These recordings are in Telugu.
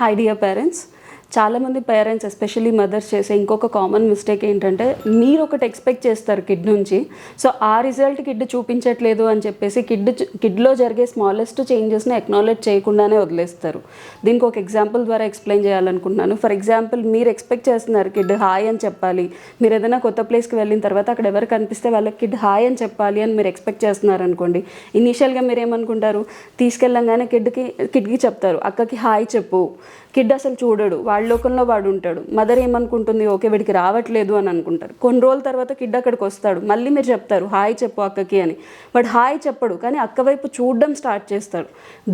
Hi dear parents. చాలామంది పేరెంట్స్ ఎస్పెషల్లీ మదర్స్ చేసే ఇంకొక కామన్ మిస్టేక్ ఏంటంటే మీరు ఒకటి ఎక్స్పెక్ట్ చేస్తారు కిడ్ నుంచి. సో ఆ రిజల్ట్ కిడ్ చూపించట్లేదు అని చెప్పేసి కిడ్లో జరిగే స్మాలెస్ట్ చేంజెస్ని అక్నాలెడ్జ్ చేయకుండానే వదిలేస్తారు. దీనికి ఒక ఎగ్జాంపుల్ ద్వారా ఎక్స్ప్లెయిన్ చేయాలనుకుంటున్నాను. ఫర్ ఎగ్జాంపుల్ మీరు ఎక్స్పెక్ట్ చేస్తున్నారు కిడ్ హాయ్ అని చెప్పాలి. మీరు ఏదైనా కొత్త ప్లేస్కి వెళ్ళిన తర్వాత అక్కడ ఎవరు కనిపిస్తే వాళ్ళకి కిడ్ హాయ్ అని చెప్పాలి అని మీరు ఎక్స్పెక్ట్ చేస్తున్నారు అనుకోండి. ఇనీషియల్గా మీరు ఏమనుకుంటారు, తీసుకెళ్ళంగానే కిడ్కి చెప్తారు అక్కకి హాయ్ చెప్పు. కిడ్ అసలు చూడడు, వాళ్ళ లోకంలో వాడు ఉంటాడు. మదర్ ఏమనుకుంటుంది, ఓకే వీడికి రావట్లేదు అని అనుకుంటారు. కొన్ని రోజుల తర్వాత కిడ్ అక్కడికి వస్తాడు, మళ్ళీ మీరు చెప్తారు హాయ్ చెప్పు అక్కకి అని. బట్ హాయ్ చెప్పడు, కానీ అక్క వైపు చూడడం స్టార్ట్ చేస్తాడు.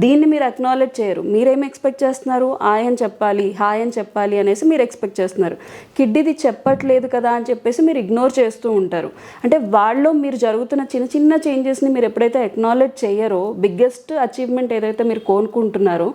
దీన్ని మీరు అక్నాలెడ్జ్ చేయరు. మీరేం ఎక్స్పెక్ట్ చేస్తున్నారు, హాయ్ అని చెప్పాలి అనేసి మీరు ఎక్స్పెక్ట్ చేస్తున్నారు. కిడ్ ఇది చెప్పట్లేదు కదా అని చెప్పేసి మీరు ఇగ్నోర్ చేస్తూ ఉంటారు. అంటే వాళ్ళలో మీరు జరుగుతున్న చిన్న చిన్న చేంజెస్ని మీరు ఎప్పుడైతే అక్నాలెడ్జ్ చేయరో, బిగ్గెస్ట్ అచీవ్మెంట్ ఏదైతే మీరు కోరుకుంటున్నారో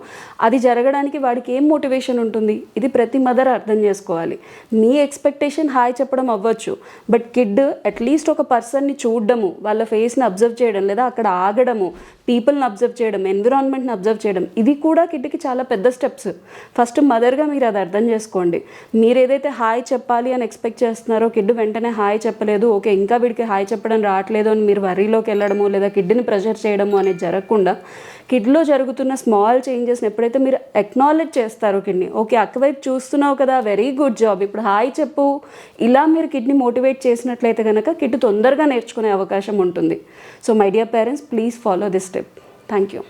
అది జరగడానికి వాడికి ఏం మోటివేషన్ ఉంటుంది, ఇది ప్రతి మదర్ అర్థం చేసుకోవాలి. మీ ఎక్స్పెక్టేషన్ హాయ్ చెప్పడం అవ్వచ్చు, బట్ కిడ్ అట్లీస్ట్ ఒక పర్సన్ని చూడడము, వాళ్ళ ఫేస్ని అబ్జర్వ్ చేయడం, లేదా అక్కడ ఆగడము, పీపుల్ని అబ్జర్వ్ చేయడం, ఎన్విరాన్మెంట్ని అబ్జర్వ్ చేయడం, ఇది కూడా కిడ్కి చాలా పెద్ద స్టెప్స్. ఫస్ట్ మదర్గా మీరు అది అర్థం చేసుకోండి. మీరు ఏదైతే హాయ్ చెప్పాలి అని ఎక్స్పెక్ట్ చేస్తున్నారో కిడ్ వెంటనే హాయ్ చెప్పలేదు, ఓకే ఇంకా వీడికి హాయ్ చెప్పడం రావట్లేదు అని మీరు వరీలోకి వెళ్ళడము, లేదా కిడ్ని ప్రెషర్ చేయడము అనేది జరగకుండా కిడ్లో జరుగుతున్న స్మాల్ చేంజెస్ని ఎప్పుడైతే మీరు అక్నాలెడ్జ్ చేస్తారో కిడ్ని, ఓకే అక్కవైపు చూస్తున్నావు కదా, వెరీ గుడ్ జాబ్, ఇప్పుడు హాయ్ చెప్పు, ఇలా మీరు కిడ్ని మోటివేట్ చేసినట్లయితే కనుక కిడ్ తొందరగా నేర్చుకునే అవకాశం ఉంటుంది. So my dear parents, please follow this step. Thank you.